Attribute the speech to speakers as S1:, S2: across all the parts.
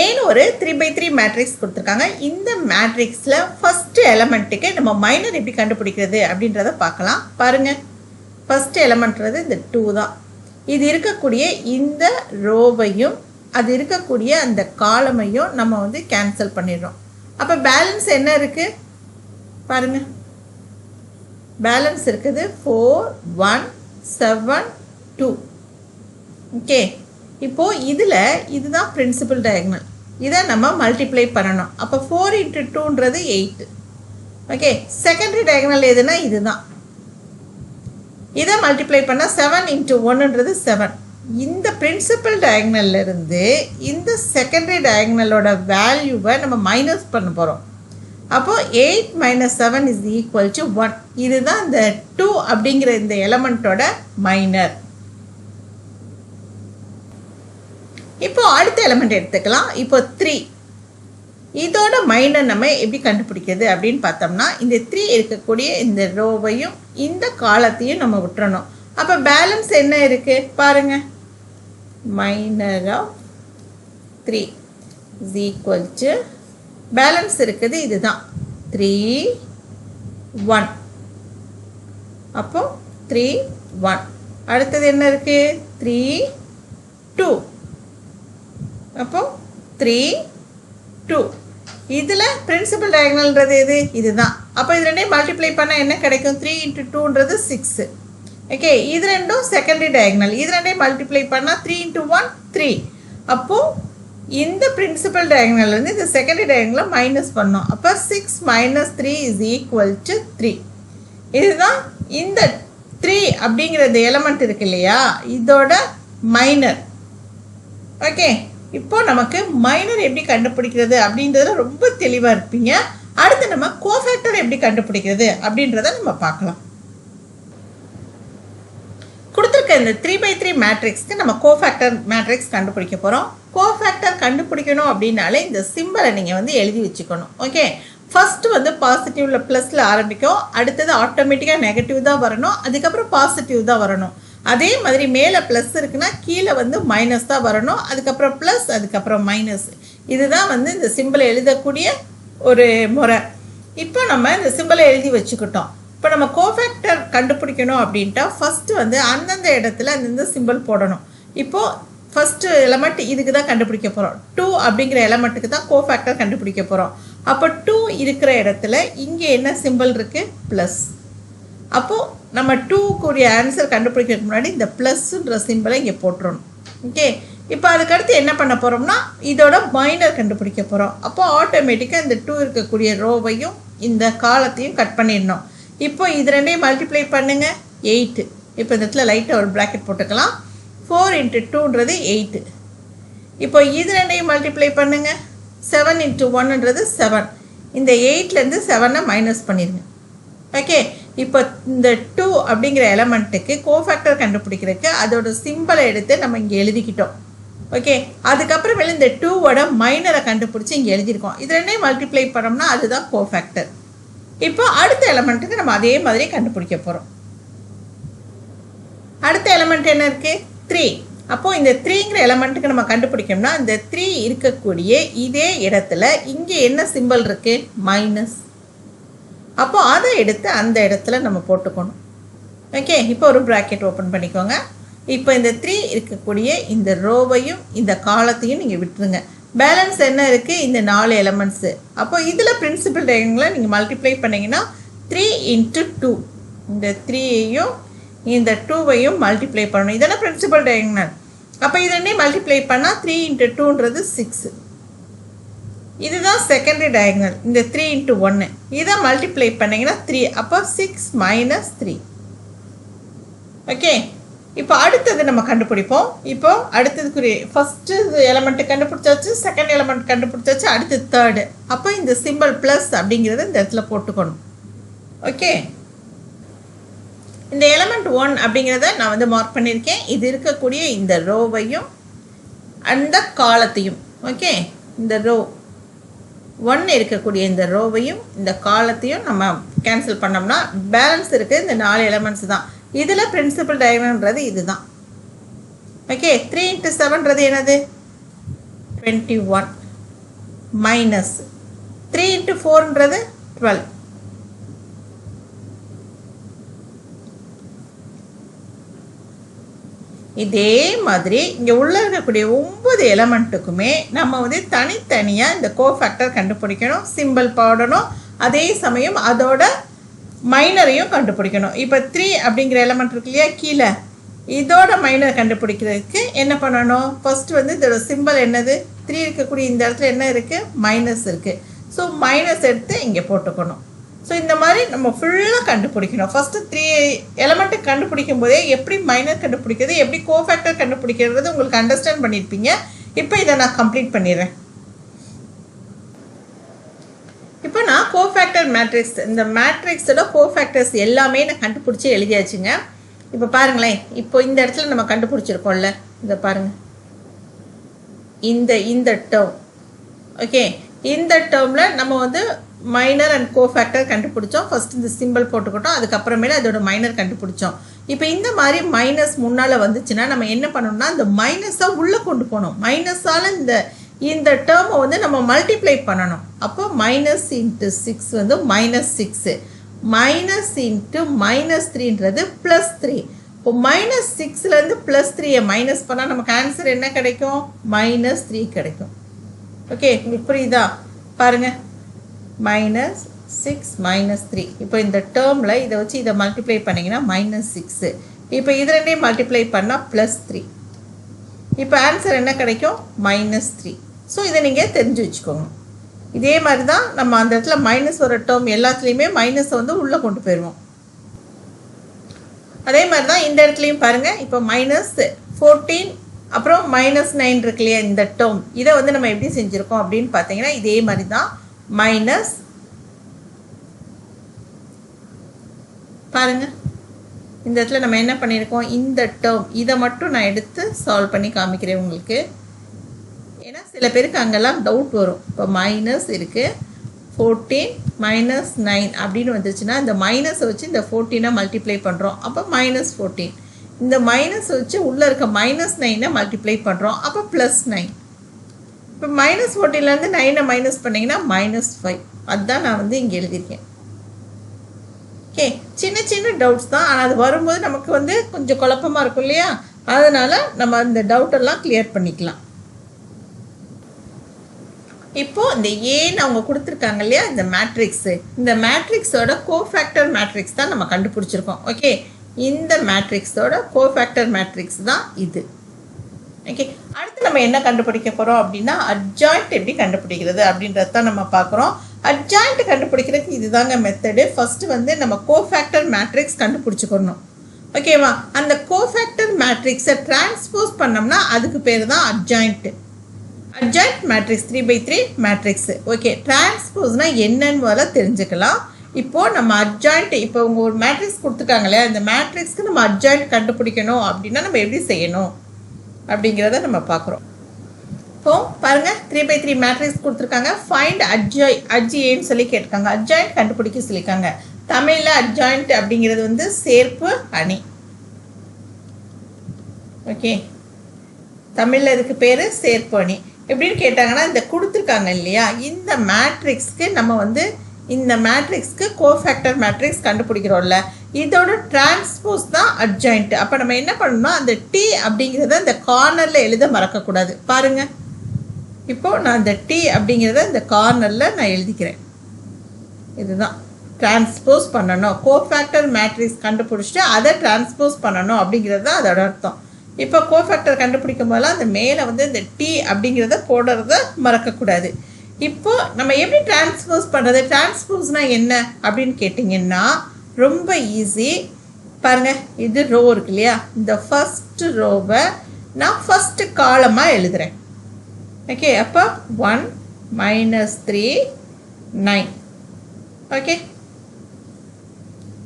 S1: ஏன்னு ஒரு 3x3 matrix கொடுத்துருக்காங்க. இந்த மேட்ரிக்ஸில் ஃபஸ்ட்டு எலமெண்ட்டுக்கு நம்ம மைனர் எப்படி கண்டுபிடிக்கிறது அப்படின்றத பார்க்கலாம். பாருங்கள், ஃபஸ்ட்டு எலமெண்ட்றது இந்த 2 தான். இது இருக்கக்கூடிய இந்த ரோவையும் அது இருக்கக்கூடிய அந்த காலமையும் நம்ம வந்து கேன்சல் பண்ணிடுறோம். அப்போ பேலன்ஸ் என்ன இருக்குது பாருங்கள், பேலன்ஸ் இருக்குது 4 1 7 2. ஓகே, இப்போது இதில் இதுதான் பிரின்சிபல் டயக்னல். இதை நம்ம மல்டிப்ளை பண்ணணும். அப்போ 4 × 2ன்றது 8. ஓகே, செகண்டரி டயக்னல் எதுனா இதுதான். இதை மல்டிப்ளை பண்ணால் 7 × 1ன்றது 7. இந்த பிரின்சிபல் டயக்னல்லேருந்து இந்த செகண்டரி டயக்னலோட வேல்யூவை நம்ம மைனஸ் பண்ண போகிறோம். அப்போது 8 - 7 = 1. இதுதான் இந்த 2 அப்படிங்கிற இந்த எலமெண்ட்டோட மைனர். இப்போ அடுத்த எலமெண்ட் எடுத்துக்கலாம். இப்போ 3, இதோட மைனர் நம்ம எப்படி கண்டுபிடிக்கிறது அப்படின்னு பார்த்தோம்னா, இந்த 3 இருக்கக்கூடிய இந்த ரோவையும் இந்த காலத்தையும் நம்ம விட்டுறணும். அப்போ பேலன்ஸ் என்ன இருக்குது பாருங்கள், மைனர் ஆஃப் 3 = பேலன்ஸ் இருக்குது இதுதான் 3 1. அப்போ 3 1. அடுத்தது என்ன இருக்குது 3 2. அப்போ 3 2. இதில் பிரின்சிபல் டயக்னல்ன்றது எது இதுதான். அப்போ இது ரெண்டையும் மல்டிப்ளை பண்ணால் என்ன கிடைக்கும், 3 × 2ன்றது 6. ஓகே, இது ரெண்டும் செகண்டரி டயக்னல். இது ரெண்டையும் மல்டிப்ளை பண்ணால் 3 × 1 3. அப்போது இந்த பிரின்சிபல் டயக்னல்லேருந்து இந்த செகண்டரி டயக்னலை மைனஸ் பண்ணோம். அப்போ 6 - 3 = 3. இதுதான் இந்த 3 அப்படிங்கிற இந்த எலமெண்ட் இருக்கு இல்லையா, இதோட மைனர். ஓகே, இப்போ நமக்கு மைனர் எப்படி கண்டுபிடிக்கிறது அப்படின்றத ரொம்ப தெளிவாக இருப்பீங்க. அடுத்து நம்ம கோஃபேக்டர் எப்படி கண்டுபிடிக்கிறது அப்படின்றத நம்ம பார்க்கலாம். கொடுத்துருக்க இந்த 3x3 மேட்ரிக்ஸ்க்கு நம்ம கோஃபேக்டர் மேட்ரிக்ஸ் கண்டுபிடிக்க போகிறோம். கோஃபேக்டர் கண்டுபிடிக்கணும் அப்படின்னாலே இந்த சிம்பிளை நீங்கள் வந்து எழுதி வச்சுக்கணும். ஓகே, ஃபஸ்ட்டு வந்து பாசிட்டிவில் ப்ளஸில் ஆரம்பிக்கும், அடுத்தது ஆட்டோமேட்டிக்காக நெகட்டிவ் தான் வரணும், அதுக்கப்புறம் பாசிட்டிவ் தான் வரணும். அதே மாதிரி மேலே ப்ளஸ் இருக்குன்னா கீழே வந்து மைனஸ் தான் வரணும், அதுக்கப்புறம் ப்ளஸ், அதுக்கப்புறம் மைனஸ். இதுதான் வந்து இந்த சிம்பிளை எழுதக்கூடிய ஒரு முறை. இப்போ நம்ம இந்த சிம்பிளை எழுதி வச்சுக்கிட்டோம். இப்போ நம்ம கோஃபேக்டர் கண்டுபிடிக்கணும் அப்படின்ட்டா ஃபஸ்ட்டு வந்து அந்தந்த இடத்துல அந்தந்த சிம்பிள் போடணும். இப்போது ஃபஸ்ட்டு எலமெண்ட் இதுக்கு தான் கண்டுபிடிக்க போகிறோம். 2 அப்படிங்கிற எலமெண்ட்டுக்கு தான் கோஃபேக்டர் கண்டுபிடிக்க போகிறோம். அப்போ 2 இருக்கிற இடத்துல இங்கே என்ன சிம்பிள் இருக்குது, ப்ளஸ். அப்போது நம்ம 2க்குரிய ஆன்சர் கண்டுபிடிக்கிறதுக்கு முன்னாடி இந்த ப்ளஸ்ன்ற சிம்பிளை இங்கே போட்டுறணும். ஓகே, இப்போ அதுக்கடுத்து என்ன பண்ண போகிறோம்னா இதோட மைனர் கண்டுபிடிக்க போகிறோம். அப்போது ஆட்டோமேட்டிக்காக இந்த 2 இருக்கக்கூடிய ரோவையும் இந்த காலத்தையும் கட் பண்ணிடணும். இப்போ இது ரெண்டையும் மல்டிப்ளை பண்ணுங்கள் 8. இப்போ இந்த இடத்துல லைட்டாக ஒரு ப்ராக்கெட் போட்டுக்கலாம். 4 × 2ன்றது 8. இப்போ இது ரெண்டையும் மல்டிப்ளை பண்ணுங்கள். 7 × 1ன்றது 7. இந்த 8லேருந்து 7-ஐ மைனஸ் பண்ணிடுங்க. ஓகே, இப்போ இந்த 2 அப்படிங்கிற எலமெண்ட்டுக்கு கோஃபேக்டர் கண்டுபிடிக்கிறதுக்கு அதோட சிம்பிளை எடுத்து நம்ம இங்கே எழுதிக்கிட்டோம். ஓகே, அதுக்கப்புறமேல இந்த 2வோட மைனரை கண்டுபிடிச்சி இங்கே எழுதியிருக்கோம். இது ரெண்டையும் மல்டிப்ளை பண்ணோம்னா அதுதான் கோஃபேக்டர். இப்போ அடுத்த எலமெண்ட்டுக்கு நம்ம அதே மாதிரி கண்டுபிடிக்க போகிறோம். அடுத்த எலமெண்ட் என்ன இருக்குது 3. அப்போது இந்த 3ங்கிற எலமெண்ட்டுக்கு நம்ம கண்டுபிடிக்கணும்னா இந்த 3 இருக்கக்கூடிய இதே இடத்துல இங்கே என்ன சிம்பிள் இருக்குது, மைனஸ். அப்போது அதை எடுத்து அந்த இடத்துல நம்ம போட்டுக்கணும். ஓகே, இப்போ ஒரு ப்ராக்கெட் ஓப்பன் பண்ணிக்கோங்க. இப்போ இந்த 3 இருக்கக்கூடிய இந்த ரோவையும் இந்த காலத்தையும் நீங்கள் விட்டுருங்க. பேலன்ஸ் என்ன இருக்குது, இந்த 4 எலமெண்ட்ஸு. அப்போ இதில் பிரின்சிபல் டயக்னலை நீங்கள் மல்டிப்ளை பண்ணிங்கன்னா 3 × 2. இந்த 3ஐயும் இந்த 2வையும் மல்டிப்ளை பண்ணணும். இதெல்லாம் பிரின்சிபல் டயக்னல். அப்போ இதனே மல்டிப்ளை பண்ணால் 3 × 2ன்றது 6. இதுதான் செகண்டரி டயக்னல். இந்த 3 × 1 இதை மல்டிப்ளை பண்ணிங்கன்னா 3. அப்போ 6 - 3. ஓகே, இப்போ அடுத்தது நம்ம கண்டுபிடிப்போம். இப்போ அடுத்ததுக்குரிய ஃபஸ்ட்டு எலமெண்ட்டு கண்டுபிடிச்சாச்சு, செகண்ட் எலமெண்ட் கண்டுபிடிச்சாச்சு, அடுத்து தேர்டு. அப்போ இந்த சிம்பிள் ப்ளஸ் அப்படிங்கிறத இந்த இடத்துல போட்டுக்கணும். ஓகே, இந்த எலமெண்ட் 1 அப்படிங்கிறத நான் வந்து மார்க் பண்ணியிருக்கேன். இது இருக்கக்கூடிய இந்த ரோவையும் அந்த காலத்தையும். ஓகே, இந்த ரோ 1 இருக்கக்கூடிய இந்த ரோவையும் இந்த காலத்தையும் நம்ம கேன்சல் பண்ணோம்னா பேலன்ஸ் இருக்குது இந்த 4 எலமெண்ட்ஸ் தான். இதில் பிரின்சிபல் டயக்னல்ன்றது இதுதான். ஓகே, 3 × 7ன்றது என்னது 21 மைனஸ் 3 into 4ன்றது 12. இதே மாதிரி இங்கே உள்ள இருக்கக்கூடிய 9 எலமெண்ட்டுக்குமே நம்ம வந்து தனித்தனியாக இந்த கோஃபேக்டர் கண்டுபிடிக்கணும், சிம்பிள் போடணும், அதே சமயம் அதோட மைனரையும் கண்டுபிடிக்கணும். இப்போ 3 அப்படிங்கிற எலமெண்ட் இருக்கு இல்லையா கீழே, இதோட மைனர் கண்டுபிடிக்கிறதுக்கு என்ன பண்ணணும், ஃபஸ்ட்டு வந்து இதோட சிம்பிள் என்னது, 3 இருக்கக்கூடிய இந்த இடத்துல என்ன இருக்குது, மைனஸ் இருக்குது. ஸோ மைனஸ் எடுத்து இங்கே போட்டுக்கணும். ஸோ இந்த மாதிரி நம்ம ஃபுல்லாக கண்டுபிடிக்கணும். ஃபஸ்ட்டு 3 எலமெண்ட்டு கண்டுபிடிக்கும் போதே எப்படி மைனர் கண்டுபிடிக்கிறது, எப்படி கோஃபேக்டர் கண்டுபிடிக்கிறது உங்களுக்கு அண்டர்ஸ்டாண்ட் பண்ணியிருப்பீங்க. இப்போ இதை நான் கம்ப்ளீட் பண்ணிடுறேன். இப்போ நான் கோஃபேக்டர் மேட்ரிக்ஸ், இந்த மேட்ரிக்ஸோட கோஃபேக்டர்ஸ் எல்லாமே நான் கண்டுபிடிச்சி எழுதியாச்சுங்க. இப்போ பாருங்களேன், இப்போ இந்த இடத்துல நம்ம கண்டுபிடிச்சிருக்கோம்ல, இதை பாருங்கள், இந்த டேர்ம். ஓகே, இந்த டேர்மில் நம்ம வந்து மைனர் அண்ட் கோஃபேக்டர் கண்டுபிடிச்சோம். ஃபஸ்ட் இந்த சிம்பிள் போட்டுக்கிட்டோம், அதுக்கப்புறமேல அதோட மைனர் கண்டுபிடிச்சோம். இப்போ இந்த மாதிரி மைனஸ் முன்னால் வந்துச்சுன்னா நம்ம என்ன பண்ணணும்னா இந்த மைனஸை உள்ளே கொண்டு போகணும். மைனஸால் இந்த டேர்மை வந்து நம்ம மல்டிப்ளை பண்ணணும். அப்போ மைனஸ் இன்ட்டு 6 வந்து -6, மைனஸ் இன்ட்டு -3ன்றது +3. இப்போ -6லேருந்து +3 மைனஸ் பண்ணால் நமக்கு ஆன்சர் என்ன கிடைக்கும், -3 கிடைக்கும். ஓகே, உங்களுக்கு புரியுதா? பாருங்கள், -6 -3. இப்போ இந்த டேர்மில் இதை வச்சு இதை மல்டிப்ளை பண்ணிங்கன்னா -6. இப்போ இது ரெண்டையும் மல்டிப்ளை பண்ணால் +3. இப்போ ஆன்சர் என்ன கிடைக்கும், -3. ஸோ இதை நீங்கள் தெரிஞ்சு வச்சுக்கோங்க. இதே மாதிரி தான் நம்ம அந்த இடத்துல மைனஸ் ஒரு டேர்ம் எல்லாத்துலேயுமே மைனஸை வந்து உள்ளே கொண்டு போயிடுவோம். அதே மாதிரி தான் இந்த இடத்துலையும் பாருங்கள், இப்போ -14 அப்புறம் -9 இருக்கு இல்லையா இந்த டேர்ம், இதை வந்து நம்ம எப்படி செஞ்சுருக்கோம் அப்படின்னு பார்த்தீங்கன்னா இதே மாதிரி தான். மைனஸ் பாருங்கள், இந்த இடத்துல நம்ம என்ன பண்ணியிருக்கோம், இந்த டேர்ம் இதை மட்டும் நான் எடுத்து சால்வ் பண்ணி காமிக்கிறேன் உங்களுக்கு. ஏன்னா சில பேருக்கு அங்கெல்லாம் டவுட் வரும். இப்போ மைனஸ் இருக்குது, 14 -9 அப்படின்னு வந்துருச்சுன்னா இந்த மைனஸை வச்சு இந்த 14 மல்டிப்ளை பண்ணுறோம், அப்போ -14. இந்த மைனஸ் வச்சு உள்ளே இருக்க -9 மல்டிப்ளை பண்ணுறோம், அப்போ +9. இப்போ -14லேருந்து 9 மைனஸ் பண்ணிங்கன்னா -5. அதுதான் நான் வந்து இங்கே எழுதியிருக்கேன். ஓகே, சின்ன சின்ன டவுட்ஸ் தான், ஆனால் அது வரும்போது நமக்கு வந்து கொஞ்சம் குழப்பமாக இருக்கும் இல்லையா, அதனால் நம்ம இந்த டவுட்டெல்லாம் கிளியர் பண்ணிக்கலாம். இப்போது இந்த ஏன்னு அவங்க கொடுத்துருக்காங்க இல்லையா இந்த மேட்ரிக்ஸு, இந்த மேட்ரிக்ஸோட கோஃபேக்டர் மேட்ரிக்ஸ் தான் நம்ம கண்டுபிடிச்சிருக்கோம். ஓகே, இந்த மேட்ரிக்ஸோட கோஃபேக்டர் மேட்ரிக்ஸ் தான் இது. ஓகே, அடுத்து நம்ம என்ன கண்டுபிடிக்க போகிறோம் அப்படின்னா அட்ஜாயிண்ட் எப்படி கண்டுபிடிக்கிறது அப்படின்றது தான் நம்ம பார்க்குறோம். அட்ஜாயிண்ட் கண்டுபிடிக்கிறதுக்கு இதுதாங்க மெத்தடு. ஃபஸ்ட்டு வந்து நம்ம கோஃபேக்டர் மேட்ரிக்ஸ் கண்டுபிடிச்சிக்கணும். ஓகேவா, அந்த கோஃபேக்டர் மேட்ரிக்ஸை டிரான்ஸ்போஸ் பண்ணோம்னா அதுக்கு பேர் தான் adjoint. Adjoint matrix 3x3 matrix. Okay, டிரான்ஸ்போஸ்னால் என்னன்னு வர தெரிஞ்சுக்கலாம். இப்போது நம்ம அட்ஜாயிண்ட், இப்போ உங்க ஒரு மேட்ரிக்ஸ் கொடுத்துருக்காங்களே, அந்த மேட்ரிக்ஸ்க்கு நம்ம அட்ஜாயிண்ட் கண்டுபிடிக்கணும் அப்படின்னா நம்ம எப்படி செய்யணும் அப்படிங்கிறத நம்ம பார்க்குறோம். இப்போது பாருங்கள், 3x3 மேட்ரிக்ஸ் கொடுத்துருக்காங்க. ஃபைண்ட் அட்ஜிஏன்னு சொல்லி கேட்டிருக்காங்க, அட்ஜாயிண்ட் கண்டுபிடிக்க சொல்லியிருக்காங்க. தமிழில் அட்ஜாயிண்ட் அப்படிங்கிறது வந்து சேர்ப்பு அணி. ஓகே, தமிழில் இதுக்கு பேர் சேர்ப்பு அணி. எப்படின்னு கேட்டாங்கன்னா இந்த கொடுத்துருக்காங்க இல்லையா, இந்த மேட்ரிக்ஸ்க்கு நம்ம வந்து இந்த மேட்ரிக்ஸ்க்கு கோஃபேக்டர் மேட்ரிக்ஸ் கண்டுபிடிக்கிறோம்ல, இதோட டிரான்ஸ்போஸ் தான் அட்ஜாயிண்ட். அப்போ நம்ம என்ன பண்ணணும்னா அந்த டி அப்படிங்கிறத இந்த கார்னரில் எழுத மறக்கக்கூடாது. பாருங்கள், இப்போது நான் இந்த டி அப்படிங்கிறத இந்த கார்னரில் நான் எழுதிக்கிறேன். இதுதான் டிரான்ஸ்போஸ் பண்ணணும். கோஃபேக்டர் மேட்ரிக்ஸ் கண்டுபிடிச்சிட்டு அதை டிரான்ஸ்போஸ் பண்ணணும் அப்படிங்கிறது தான் அதோட அர்த்தம். இப்போ கோஃபேக்டர் கண்டுபிடிக்கும் போதெல்லாம் அந்த மேலே வந்து இந்த டி அப்படிங்கிறத போடுறத மறக்கக்கூடாது. இப்போது நம்ம எப்படி டிரான்ஸ்போஸ் பண்ணுறது, டிரான்ஸ்போஸ்னால் என்ன அப்படின்னு கேட்டிங்கன்னா ரொம்ப ஈஸி. பாருங்கள், இது ரோ இருக்கு இல்லையா, இந்த ஃபஸ்ட்டு ரோவை நான் ஃபஸ்ட்டு காலமாக எழுதுகிறேன். ஓகே, அப்போ 1 -3 9. ஓகே,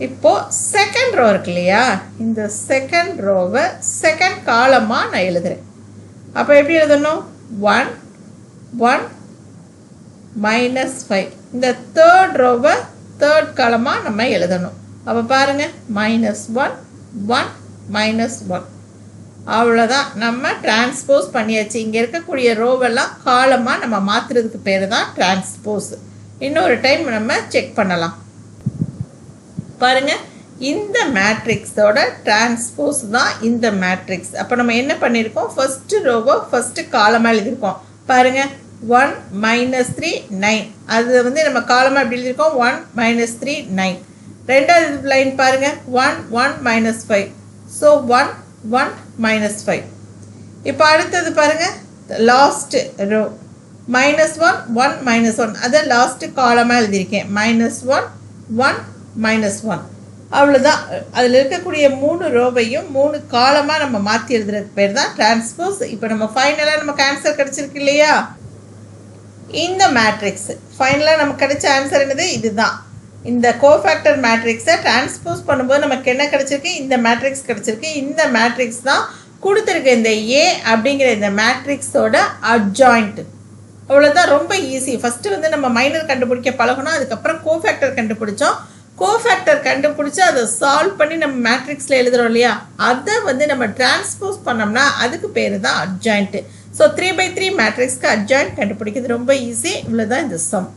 S1: இப்போது செகண்ட் ரோ இருக்கு இல்லையா, இந்த செகண்ட் ரோவை செகண்ட் காலமாக நான் எழுதுகிறேன். அப்போ எப்படி எழுதணும், 1 1 -5. இந்த தேர்ட் ரோவை தேர்ட் காலமாக நம்ம எழுதணும். அப்போ பாருங்கள், -1 1 -1. அவ்வளோதான், நம்ம டிரான்ஸ்போஸ் பண்ணியாச்சு. இங்கே இருக்கக்கூடிய ரோவெல்லாம் காலமாக நம்ம மாற்றுறதுக்கு பேர் தான் டிரான்ஸ்போஸ். இன்னொரு டைம் நம்ம செக் பண்ணலாம். பாருங்கள், இந்த மேட்ரிக்ஸோட டிரான்ஸ்போஸ் தான் இந்த மேட்ரிக்ஸ். அப்போ நம்ம என்ன பண்ணியிருக்கோம், ஃபஸ்ட்டு ரோவை ஃபஸ்ட்டு காலமாக எழுதியிருக்கோம். பாருங்கள், 1 - 3 9. அது வந்து நம்ம காலமாக எப்படி எழுதியிருக்கோம், 1 - 3 9. ரெண்டாவது லைன் பாருங்கள், 1 1 - 5. ஸோ 1 1 - 5. இப்போ அடுத்தது பாருங்கள், லாஸ்ட் ரோ -1 1 -1. அதை லாஸ்ட்டு காலமாக எழுதியிருக்கேன். -1 1 -1. அவ்வளோதான். அதில் இருக்கக்கூடிய 3 ரோவையும் 3 காலமாக நம்ம மாற்றி எழுதுறதுக்கு பேர் தான் டிரான்ஸ்போஸ். இப்போ நம்ம ஃபைனலாக நமக்கு ஆன்சர் கிடச்சிருக்கு இல்லையா, இந்த மேட்ரிக்ஸ் ஃபைனலாக நமக்கு கிடைச்ச ஆன்சர் என்னது, இதுதான். இந்த கோஃபேக்டர் மேட்ரிக்ஸை டிரான்ஸ்போஸ் பண்ணும்போது நமக்கு என்ன கிடச்சிருக்கு, இந்த மேட்ரிக்ஸ் கிடச்சிருக்கு. இந்த மேட்ரிக்ஸ் தான் கொடுத்துருக்க இந்த ஏ அப்படிங்கிற இந்த மேட்ரிக்ஸோட அட்ஜாயிண்ட். அவ்வளோதான், ரொம்ப ஈஸி. ஃபஸ்ட்டு வந்து நம்ம மைனர் கண்டுபிடிக்க பழகணும், அதுக்கப்புறம் கோஃபேக்டர் கண்டுபிடிச்சோம். கோஃபேக்டர் கண்டுபிடிச்சி அதை சால்வ் பண்ணி நம்ம மேட்ரிக்ஸில் எழுதுகிறோம் இல்லையா, அதை வந்து நம்ம டிரான்ஸ்போஸ் பண்ணோம்னா அதுக்கு பேர் தான் அட்ஜாயிண்ட்டு. ஸோ 3/3 மேட்ரிக்ஸ்க்கு அட்ஜாயிண்ட் கண்டுபிடிக்கிறது ரொம்ப ஈஸி. இவ்வளோ தான் இந்த சம்.